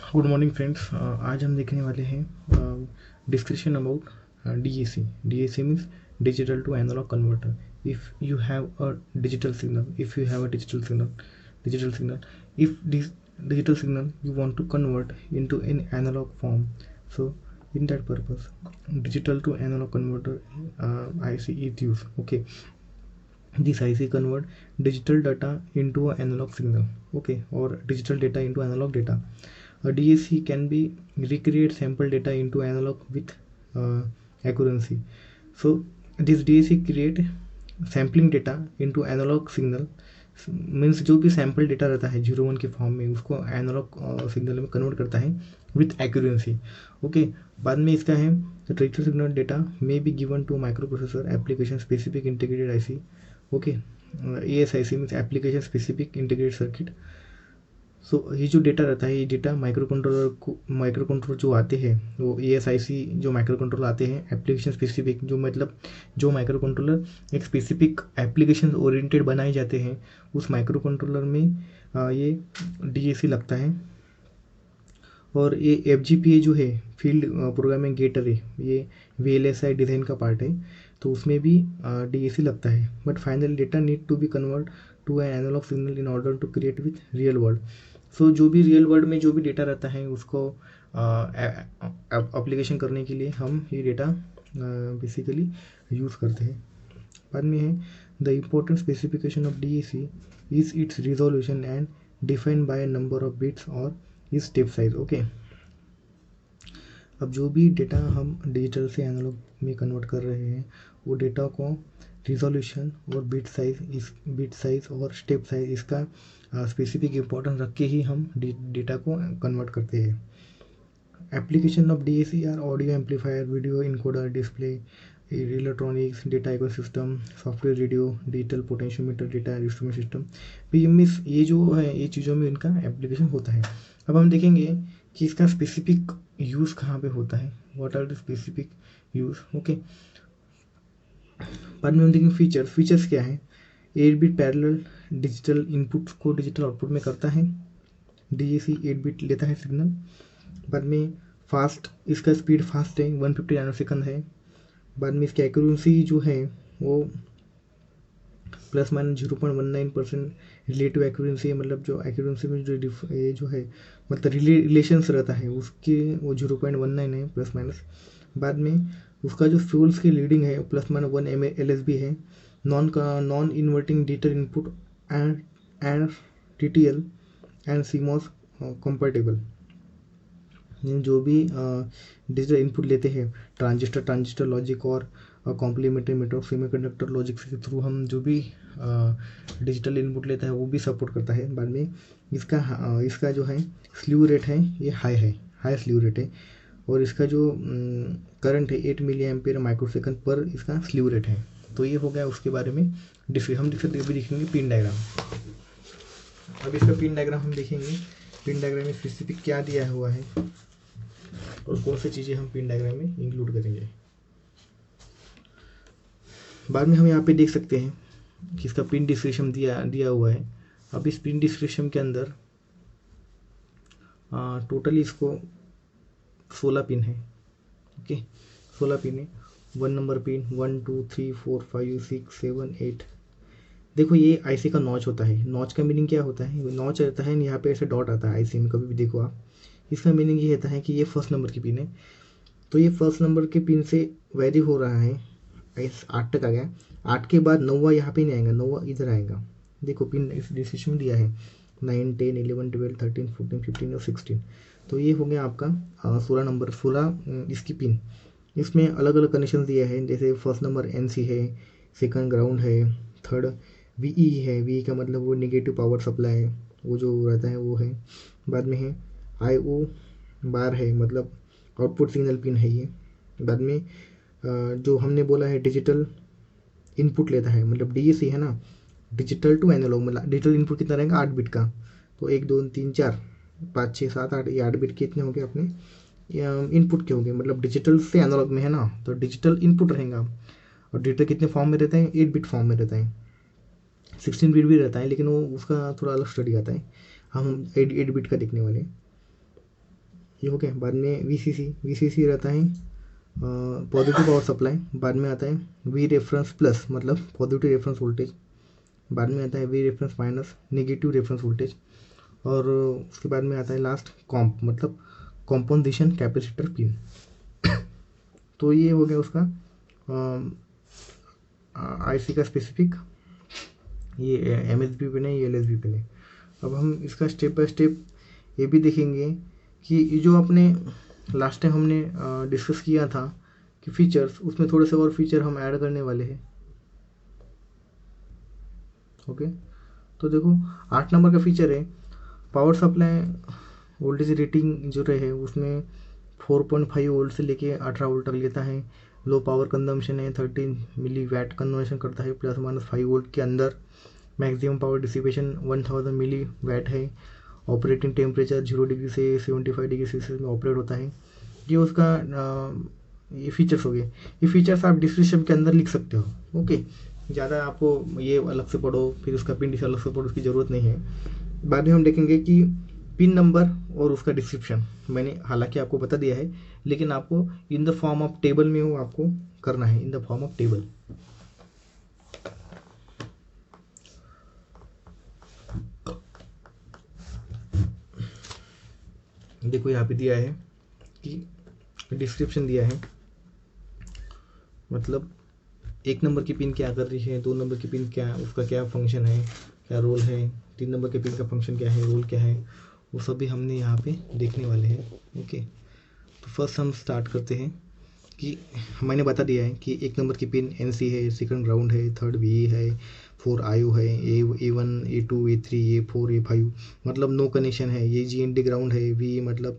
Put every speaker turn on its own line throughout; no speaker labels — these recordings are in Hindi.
Good morning friends. आज हम देखने वाले हैं discussion about DAC। DAC means digital to analogue converter. If you have a digital signal, if you have a digital signal, if this digital signal you want to convert into an analog form, so in that purpose digital to analog converter IC is used. Okay, this IC convert digital data into an analog signal, okay, or digital data into analog data. A DAC can be recreate sample data into analog with accuracy. So this DAC create sampling data into analogue signal, means जो भी सैम्पल डेटा रहता है 01 के फॉर्म में उसको एनालॉग सिग्नल में कन्वर्ट करता है विथ एक्यूरेंसी। ओके, बाद में इसका है digital signal data may be given to micro processor application specific integrated IC. Okay, ASIC means application specific integrated circuit. So ये जो डेटा रहता है, ये डेटा माइक्रो कंट्रोलर जो आते हैं वो ASIC जो माइक्रो कंट्रोलर आते हैं एप्लीकेशन स्पेसिफिक, जो मतलब जो माइक्रो कंट्रोलर एक स्पेसिफिक एप्लीकेशन ओरिएंटेड बनाए जाते हैं उस माइक्रो कंट्रोलर में ये DAC लगता है। और ये FGPA जो है फील्ड प्रोग्रामिंग गेट अरे, ये VLSI डिज़ाइन का पार्ट है, तो उसमें भी DAC लगता है। But final data need to be convert to an analog signal in order to create with real world. So जो भी रियल वर्ल्ड में जो भी डेटा रहता है उसको एप्लीकेशन करने के लिए हम ये डेटा बेसिकली यूज़ करते हैं। बाद में है the important specification of DAC is it's resolution and defined by number of bits और इज स्टेप साइज। ओके, अब जो भी डेटा हम डिजिटल से एनालॉग में कन्वर्ट कर रहे हैं वो डेटा को रिजोल्यूशन और बिट साइज और स्टेप साइज इसका स्पेसिफिक इम्पोर्टेंस रख के ही हम डेटा को कन्वर्ट करते हैं। Application of DAC are audio amplifier, video encoder, display, electronics, data ecosystem, software, radio, digital potentiometer, data instrument system, PMS, ये जो है ये चीज़ों में इनका एप्लीकेशन होता है। अब हम देखेंगे कि इसका स्पेसिफिक यूज़ कहाँ पे होता है, what are the specific use. Okay, बाद में हम देखेंगे फीचर्स क्या है। 8 बिट पैरेलल डिजिटल इनपुट को डिजिटल आउटपुट में करता है। DAC 8 बिट लेता है सिग्नल। बाद में फास्ट, इसका स्पीड फास्ट है, 150 नैनोसेकंड है। बाद में इसकी एक्यूरेंसी जो है वो ±0.19% रिलेटिव एक्यूरेंसी है, मतलब जो एक्यूरेंसी में ये जो है मतलब रिलेशंस रहता है उसके वो 0.19 है प्लस माइनस। बाद में उसका जो फ्यूल्स की लीडिंग है ±1 LSB है। Non inverting digital input and TTL and CMOS compatible. जो भी डिजिटल इनपुट लेते हैं ट्रांजिस्टर लॉजिक और कॉम्प्लीमेंट्री मेथड सेमीकंडक्टर लॉजिक के थ्रू हम जो भी डिजिटल इनपुट लेता है वो भी सपोर्ट करता है। बाद में इसका जो है स्लीव रेट है ये हाई स्लीव रेट है, और इसका जो करंट है 8 मिली एम्पियर माइक्रोसेकंड पर इसका स्लीव रेट है। तो ये हो गया उसके बारे में हम देखेंगे पिन डायग्राम। अब इसका पिन डायग्राम हम देखेंगे, पिन डायग्राम में स्पेसिफिक क्या दिया हुआ है और कौन सी चीज़ें हम पिन डायग्राम में इंक्लूड करेंगे। बाद में हम यहाँ पे देख सकते हैं कि इसका पिन डिस्क्रिप्शन दिया हुआ है। अब इस पिन डिस्क्रिप्शन के अंदर टोटली इसको 16 पिन है। ओके, 16 पिन है। 1 नंबर पिन 1 2 3 4 5 6 7 8। देखो ये IC का नॉच होता है। नॉच का मीनिंग क्या होता है, नॉच रहता है यहाँ पे ऐसे डॉट आता है IC में, कभी भी देखो आप, इसका मीनिंग ये रहता है कि ये फर्स्ट नंबर की पिन है। तो ये फर्स्ट नंबर के पिन से वेरी हो रहा है 8 तक आ गया। 8 के बाद 9वां यहाँ पे नहीं आएगा, 9वां इधर आएगा। देखो पिन इस डिस्क्रिप्शन में दिया है 9 10 11 12 13 14 15 और 16। तो ये हो गया आपका 16 नंबर, 16 इसकी पिन। इसमें अलग अलग कनेक्शन दिया है, जैसे फर्स्ट नंबर NC है, सेकंड ग्राउंड है, थर्ड VE है। VE का मतलब वो नेगेटिव पावर सप्लाई है, वो जो रहता है वो है। बाद में है IO बार है, मतलब आउटपुट सिग्नल पिन है ये। बाद में जो हमने बोला है डिजिटल इनपुट लेता है, मतलब DAC है ना, डिजिटल टू एनालॉग, मतलब डिजिटल इनपुट कितना रहेगा 8 बिट का। तो 1 2 3 4 5 6 7 8, ये 8 बिट के इतने हो गए अपने इनपुट के हो गए, मतलब डिजिटल से एनालॉग में है ना, तो डिजिटल इनपुट रहेगा। और डिजिटल कितने फॉर्म में रहता है, 8 बिट फॉर्म में रहता है। 16 बिट भी रहता है लेकिन वो उसका थोड़ा अलग स्टडी आता है, हम 8 बिट का देखने वाले हैं। ये हो गया। बाद में वीसीसी रहता है पॉजिटिव पावर सप्लाई। बाद में आता है वी रेफरेंस प्लस मतलब पॉजिटिव रेफरेंस वोल्टेज। बाद में आता है we reference minus negative reference voltage. और उसके बाद में आता है लास्ट कॉम्प मतलब कॉम्पोजिशन कैपेसिटर पिन। तो ये हो गया उसका आईसी का स्पेसिफिक। ये एमएसबी पिन है, ये एलएसबी पिन है। अब हम इसका स्टेप बाय स्टेप ये भी देखेंगे कि ये जो अपने लास्ट टाइम हमने डिस्कस किया था कि फीचर्स, उसमें थोड़े से और फीचर हम ऐड करने वाले हैं। ओके, तो देखो 8 नंबर का फीचर है पावर सप्लाई वोल्टेज रेटिंग जो रहे उसमें 4.5 वोल्ट से लेके 18 वोल्ट तक लेता है। लो पावर कंजम्पशन है 13 मिली वैट कन्वर्शन करता है प्लस माइनस 5 वोल्ट के अंदर। मैक्सिमम पावर डिसिपेशन 1000 मिली वैट है। ऑपरेटिंग टेम्परेचर 0 डिग्री से 75 डिग्री सेल्सियस में ऑपरेट होता है। ये उसका ये फीचर्स हो गए। ये फीचर्स आप डिस्क्रिप्शन के अंदर लिख सकते हो। ओके, ज़्यादा आपको ये अलग से पढ़ो फिर उसका पिन डिटेल अलग से पढ़ो, उसकी ज़रूरत नहीं है। बाद में हम देखेंगे कि पिन नंबर और उसका डिस्क्रिप्शन मैंने हालांकि आपको बता दिया है, लेकिन आपको in the form of table में वो आपको करना है, in the form of table. देखो यहाँ पे दिया है कि डिस्क्रिप्शन दिया है मतलब 1 नंबर की पिन क्या कर रही है, 2 नंबर की पिन क्या, उसका क्या फंक्शन है, क्या रोल है, 3 नंबर के पिन का फंक्शन क्या है, रोल क्या है, वो सब भी हमने यहाँ पे देखने वाले हैं। ओके, तो फर्स्ट हम स्टार्ट करते हैं कि मैंने बता दिया है कि 1 नंबर की पिन एनसी है, सेकंड ग्राउंड है, थर्ड वी है, 4 आयु है, A1 A2 A3 A4 A5 मतलब नो कनेक्शन है। ये GND ग्राउंड है, वी मतलब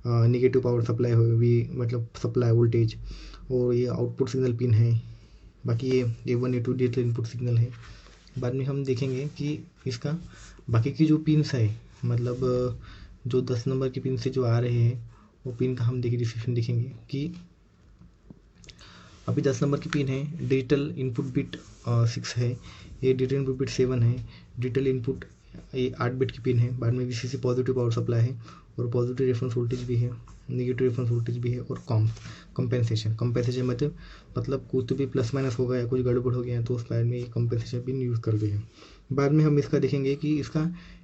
नेगेटिव पावर सप्लाई हो, वी मतलब सप्लाई वोल्टेज, और ये आउटपुट सिग्नल पिन है। बाकी ये A1 A2 digital input signal है। बाद में हम देखेंगे कि इसका बाकी की जो पिन्स है मतलब जो 10 नंबर की पिन से जो आ रहे हैं वो पिन का हम देखिए डिस्क्रिप्शन देखेंगे कि अभी 10 नंबर की पिन है डिजिटल इनपुट बिट 6 है, ये डिजिटल इनपुट बिट 7 है, डिजिटल इनपुट ये 8 बिट की पिन है। बाद में VCC पॉजिटिव पावर सप्लाई है और पॉजिटिव रेफरेंस वोल्टेज भी है, नेगेटिव रेफरेंस वोल्टेज भी है। और कंपेंसेशन मतलब कुछ भी प्लस माइनस हो गया, कुछ गड़बड़ हो गया तो उस टाइम में ये कंपेंसेशन पिन यूज़ करते हैं। बाद में हम इसका देखेंगे कि इसका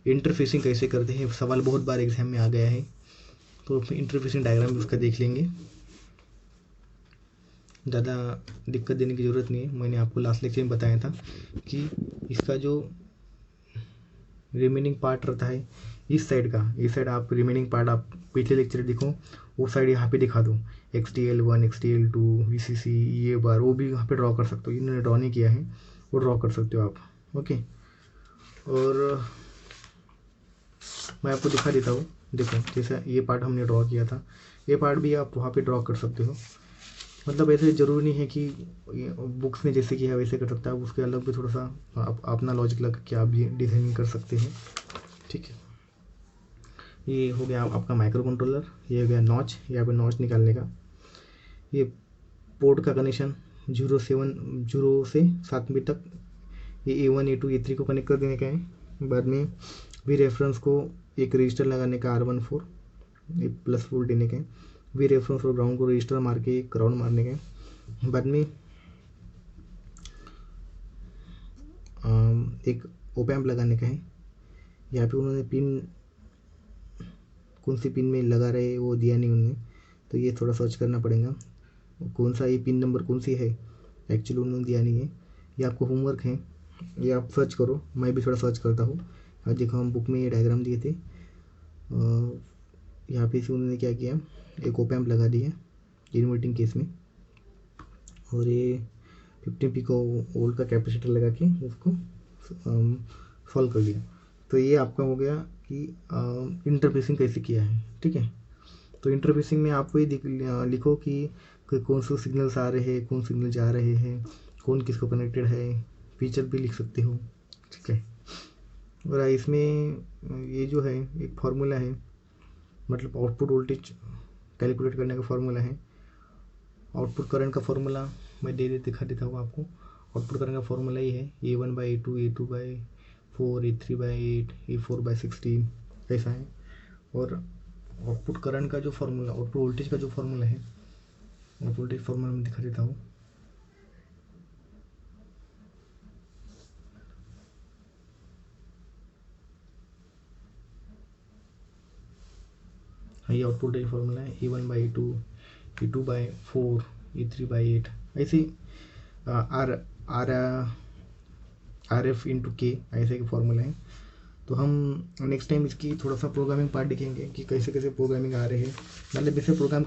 इंटरफेसिंग कैसे करते हैं, सवाल बहुत बार एग्जाम में आ गया है, तो इंटरफेसिंग डायग्राम भी उसका देख लेंगे। ज़्यादा दिक्कत देने की ज़रूरत नहीं है, मैंने आपको लास्ट लेक्चर में बताया था कि इसका जो रिमेनिंग पार्ट रहता है इस साइड का, इस साइड आप रिमेनिंग पार्ट आप पिछले लेक्चर देखो, वो साइड यहाँ पे दिखा दो, XTL1 XTL2 VCC ये बार वो भी यहाँ पे ड्रॉ कर सकते हो। इन्होंने ड्रॉ नहीं किया है, वो ड्रॉ कर सकते हो आप। ओके, और मैं आपको दिखा देता हूँ। देखो जैसे ये पार्ट हमने ड्रॉ किया था, ये पार्ट भी आप वहाँ पे ड्रॉ कर सकते हो। मतलब ऐसे ज़रूरी नहीं है कि बुक्स ने जैसे किया वैसे कर सकता है, उसके अलग भी थोड़ा सा अपना लॉजिक लगा के आप भी डिज़ाइनिंग कर सकते हैं। ठीक है, ये हो गया आपका माइक्रो कंट्रोलर, ये हो गया नॉच, यहाँ पे नॉच निकालने का। ये पोर्ट का कनेक्शन 0 से 7 बिट तक, ये A1 A2 A3 को कनेक्ट कर देने का है। बाद में भी रेफरेंस को एक रजिस्टर लगाने का R14 ये प्लस वोल्ट देने का है। वी रेफरेंस और ग्राउंड को रजिस्टर मार के ग्राउंड मारने का। बाद में एक ओपैम्प लगाने का है। यहाँ पे उन्होंने पिन कौन सी पिन में लगा रहे वो दिया नहीं उन्होंने, तो ये थोड़ा सर्च करना पड़ेगा कौन सा ये पिन नंबर कौन सी है, एक्चुअली उन्होंने दिया नहीं है। ये आपको होमवर्क है, ये आप सर्च करो, मैं भी थोड़ा सर्च करता हूँ। और देखो हम बुक में ये डायग्राम दिए थे, यहाँ पे से उन्होंने क्या किया, एक ओपैम्प लगा दिया इन्वर्टिंग केस में, और ये 50 पिको वोल्ट का कैपेसिटर लगा के उसको सॉल्व कर दिया। तो ये आपका हो गया कि इंटरफेसिंग कैसे किया है। ठीक है, तो इंटरफेसिंग में आपको ये लिखो कि कौन से सिग्नल्स आ रहे हैं, कौन सिग्नल जा रहे हैं, कौन किसको कनेक्टेड है, फीचर भी लिख सकते हो। ठीक है, और इसमें ये जो है एक फार्मूला है, मतलब आउटपुट वोल्टेज कैलकुलेट करने का फार्मूला है। आउटपुट करंट का फार्मूला मैं दिखा देता हूँ आपको। आउटपुट करंट का फार्मूला ये है A1/A2 A2/4 A3/8 A4/16 ऐसा है। और आउटपुट करंट का जो फॉर्मूला, आउटपुट वोल्टेज का जो फॉर्मूला है, आउटपुट वोल्टेज फॉर्मूला मैं दिखा देता हूँ। ये आउटपुट वोल्टेज फॉर्मूला है, E1/E2, E2/4, E3/8, ऐसे RF इंटू के ऐसे के फॉर्मूला हैं। तो हम नेक्स्ट टाइम इसकी थोड़ा सा प्रोग्रामिंग पार्ट देखेंगे कि कैसे कैसे प्रोग्रामिंग आ रहे हैं, मतलब इसे प्रोग्राम